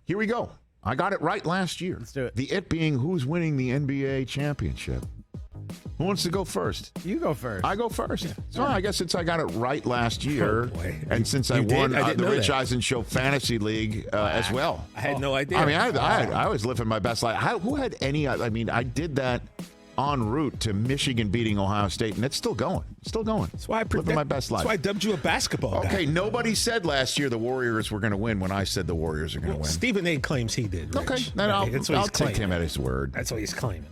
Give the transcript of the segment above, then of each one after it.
Here we go. I got it right last year. Let's do it. The it being who's winning the NBA championship. Who wants to go first? You go first. I go first. Yeah. So I guess since I got it right last year, and since I won the Rich Eisen Show Fantasy League as well. I had no idea. I mean, I was living my best life. Who had any? I mean, I did that en route to Michigan beating Ohio State, and it's still going. It's still going. That's why I living my best life. That's why I dubbed you a basketball guy. Okay, nobody said last year the Warriors were going to win when I said the Warriors are going to win. Stephen A. claims he did, Rich. Okay, then I'll take him at his word. That's what he's claiming.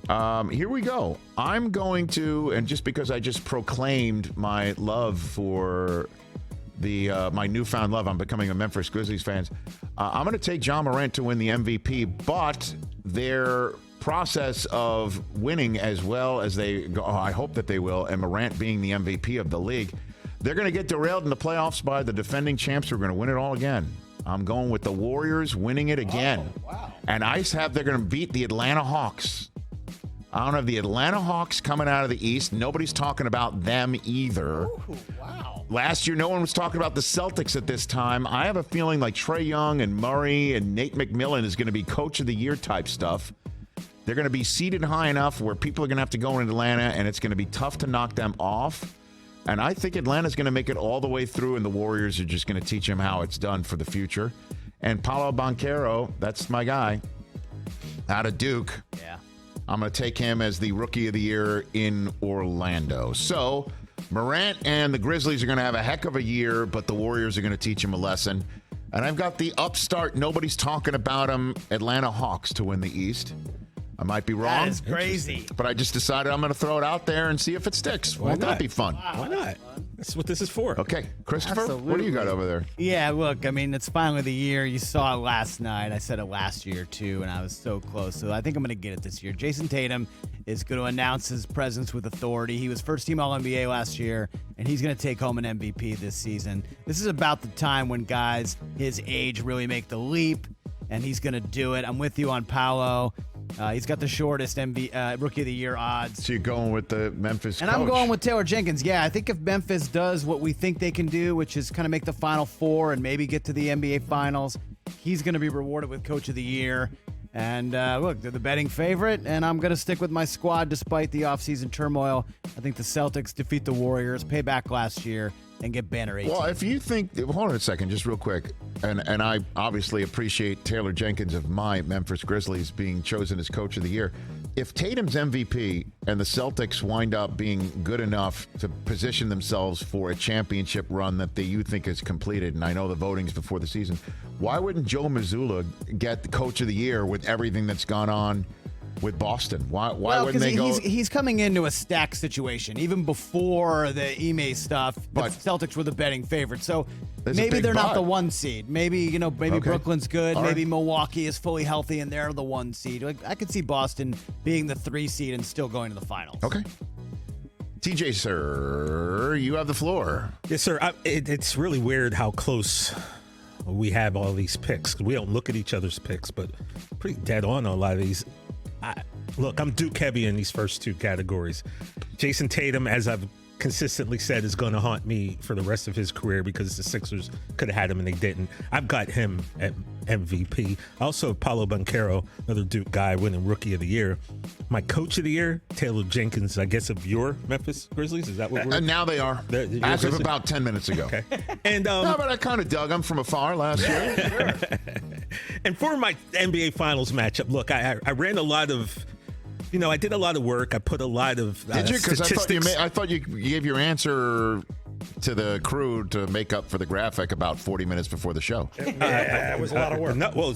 Here we go. I'm going to, and just because I just proclaimed my love for my newfound love, I'm becoming a Memphis Grizzlies fan. I'm going to take John Morant to win the MVP, but their process of winning as well as they go, I hope that they will, and Morant being the MVP of the league, they're going to get derailed in the playoffs by the defending champs who are going to win it all again. I'm going with the Warriors winning it again. Oh, wow. And they're going to beat the Atlanta Hawks. I don't have the Atlanta Hawks coming out of the East. Nobody's talking about them either. Ooh, wow. Last year, no one was talking about the Celtics at this time. I have a feeling like Trae Young and Murray and Nate McMillan is going to be Coach of the Year type stuff. They're going to be seated high enough where people are going to have to go in Atlanta, and it's going to be tough to knock them off. And I think Atlanta's going to make it all the way through, and the Warriors are just going to teach them how it's done for the future. And Paolo Banchero, that's my guy, out of Duke. Yeah. I'm going to take him as the Rookie of the Year in Orlando. So Morant and the Grizzlies are going to have a heck of a year, but the Warriors are going to teach him a lesson. And I've got the upstart, nobody's talking about him, Atlanta Hawks to win the East. I might be wrong. That is crazy. But I just decided I'm going to throw it out there and see if it sticks. Won't that be fun? Wow. Why not? That's what this is for. Okay. Christopher, Absolutely. what do you got over there? Yeah, look, I mean, it's finally the year. You saw it last night. I said it last year, too, and I was so close. So I think I'm going to get it this year. Jason Tatum is going to announce his presence with authority. He was first-team All-NBA last year, and he's going to take home an MVP this season. This is about the time when guys his age really make the leap, and he's going to do it. I'm with you on Paolo. He's got the shortest Rookie of the Year odds. So you're going with the Memphis And coach. I'm going with Taylor Jenkins. Yeah, I think if Memphis does what we think they can do, which is kind of make the Final Four and maybe get to the NBA Finals, he's going to be rewarded with Coach of the Year. And look, they're the betting favorite, and I'm going to stick with my squad despite the offseason turmoil. I think the Celtics defeat the Warriors, pay back last year, and get banner 18. Well, if you think, hold on a second, just real quick, and I obviously appreciate Taylor Jenkins of my Memphis Grizzlies being chosen as Coach of the Year. If Tatum's MVP and the Celtics wind up being good enough to position themselves for a championship run that you think is completed, and I know the voting's before the season, why wouldn't Joe Mazzulla get the Coach of the Year with everything that's gone on with Boston? Why wouldn't they go? He's coming into a stacked situation. Even before the Ime stuff, the Celtics were the betting favorite. So maybe they're not the one seed. Maybe Brooklyn's good. All maybe right. Milwaukee is fully healthy and they're the one seed. Like, I could see Boston being the 3 seed and still going to the finals. Okay. TJ, sir, you have the floor. Yes, sir. It's really weird how close we have all these picks. We don't look at each other's picks, but pretty dead on a lot of these. Look, I'm Duke heavy in these first two categories. Jason Tatum, as I've consistently said, is going to haunt me for the rest of his career because the Sixers could have had him and they didn't. I've got him at MVP. Also, Paolo Banchero, another Duke guy, winning Rookie of the Year. My Coach of the Year, Taylor Jenkins, I guess, of your Memphis Grizzlies. Is that what we're... now they are. As of about 10 minutes ago. Okay. And no, but I kind of dug them from afar last year. Sure. And for my NBA Finals matchup, look, I ran a lot of... I did a lot of work. I put a lot of Did you? Because statistics. I thought you gave your answer to the crew to make up for the graphic about 40 minutes before the show. That was a lot of work. No, well,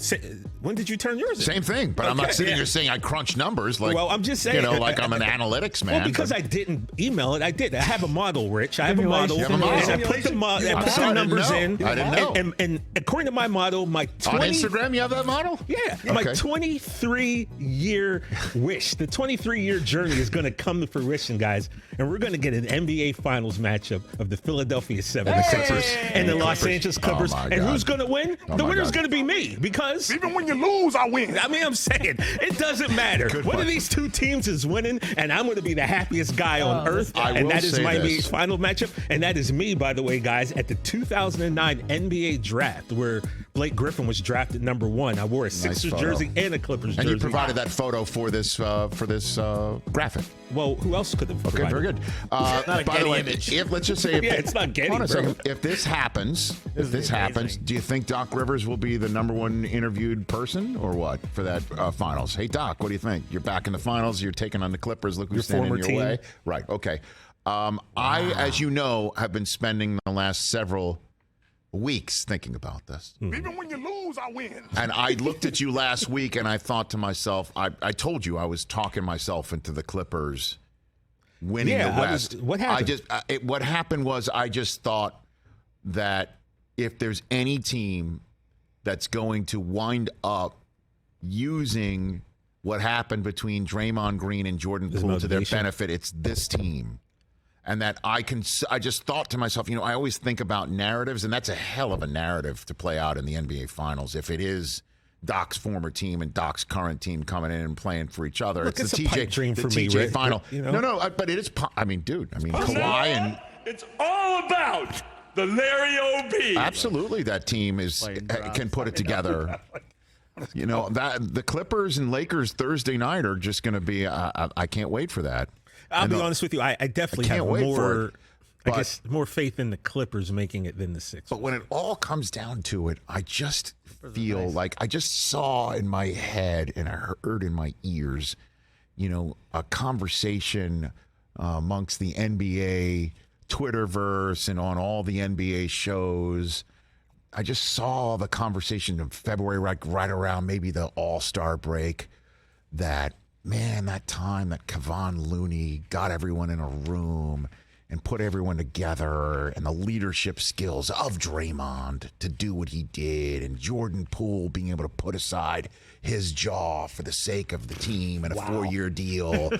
when did you turn yours in? Same thing, but I'm not sitting here saying I crunch numbers like. Well, I'm just saying, like I'm an analytics man. Well, because I didn't email it, I did. I have a model, Rich. I have a model. You have a model? I put the numbers in. I didn't know. And according to my model, my on Instagram, you have that model? Yeah. Okay. My 23-year wish, the 23-year journey is going to come to fruition, guys. And we're going to get an NBA Finals matchup of the Philadelphia 76ers and the Los Angeles Clippers. Oh, and who's going to win? The winner's going to be me because... Even when you lose, I win. I mean, I'm saying it doesn't matter. One of these two teams is winning, and I'm going to be the happiest guy on earth. And that is my NBA final matchup. And that is me, by the way, guys, at the 2009 NBA draft, where Blake Griffin was drafted number 1. I wore a Sixers photo. jersey and a Clippers And jersey. you provided that photo for this graphic. Well, who else could have Okay, provided? very good. not a By the Getty way, image. let's just say, Yeah, it's not Getty, hold on a bro. second. If this happens, amazing. do you think Doc Rivers will be the number 1 interviewed person or what for that finals? Hey, Doc, what do you think? You're back in the finals. You're taking on the Clippers. Look who's Your standing in former your team. way. Right. Okay. I, as you know, have been spending the last several weeks thinking about this. Even when you lose, I win. And I looked at you last week and I thought to myself, I told you I was talking myself into the Clippers winning Yeah, the West. what happened? What happened was I just thought that if there's any team that's going to wind up using what happened between Draymond Green and Jordan As Poole to their motivation. benefit, it's this team. And that I just thought to myself, I always think about narratives, and that's a hell of a narrative to play out in the NBA Finals. If it is Doc's former team and Doc's current team coming in and playing for each other, Look, it's it's the a pipe dream the for me, TJ Rick, final. you know? No, but it is. Kawhi and It's all about the Larry O.B. absolutely that team can put it together. That the Clippers and Lakers Thursday night are just going to be. I can't wait for that. I'll be honest with you. I definitely can't have wait for more, it, but- more faith in the Clippers making it than the Sixers. But when it all comes down to it, I just feel like I just saw in my head and I heard in my ears, a conversation amongst the NBA Twitterverse and on all the NBA shows. I just saw the conversation in February, right around maybe the All-Star break, that time that Kevon Looney got everyone in a room and put everyone together, and the leadership skills of Draymond to do what he did, and Jordan Poole being able to put aside his jaw for the sake of the team and a 4-year deal,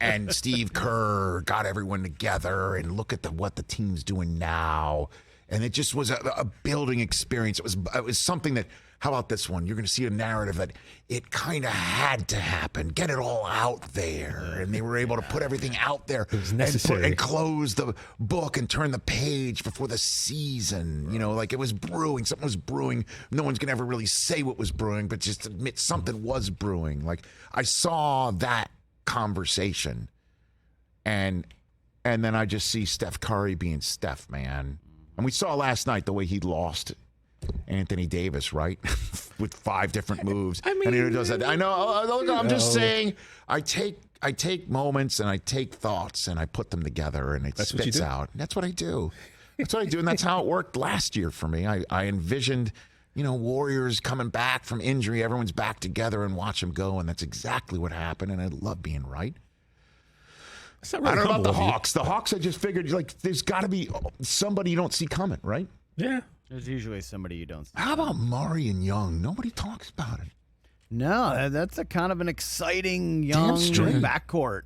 and Steve Kerr got everyone together, and look at what the team's doing now. And it just was a building experience. It was something that, how about this one? You're going to see a narrative that it kind of had to happen. Get it all out there. And they were able to put everything out there. It was necessary. And close the book and turn the page before the season. Like it was brewing. Something was brewing. No one's going to ever really say what was brewing, but just admit something was brewing. Like I saw that conversation. And then I just see Steph Curry being Steph, man. And we saw last night the way he lost Anthony Davis, right? With 5 different moves. And he does that. I know. I'm just saying. I take moments and I take thoughts and I put them together and it That's what you spits do? out. That's what I do. And that's how it worked last year for me. I envisioned, Warriors coming back from injury. Everyone's back together and watch them go, and that's exactly what happened. And I love being right. It's not really I don't know about humble the of you. Hawks. The Hawks, I just figured, there's got to be somebody you don't see coming, right? Yeah. There's usually somebody you don't see. How about Murray and Young? Nobody talks about it. No, that's a kind of an exciting young straight. backcourt.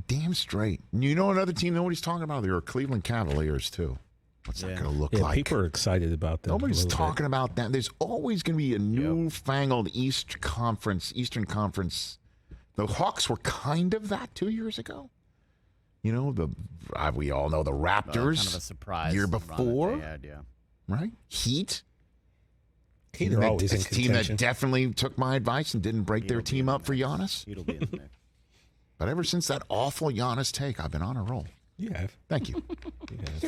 Damn straight. You know another team nobody's talking about? There are Cleveland Cavaliers, too. What's that going to look Yeah, like? people are excited about that. Nobody's talking about that. There's always going to be a newfangled Eastern Conference. The Hawks were kind of that 2 years ago. We all know the Raptors. Kind of a surprise. Year run that before. they had, yeah. Right? Heat. Heat are always in It's a team contention. that definitely took my advice and didn't break their team up for Giannis. He'll be in the mix. But ever since that awful Giannis take, I've been on a roll. You have. Thank you. You have.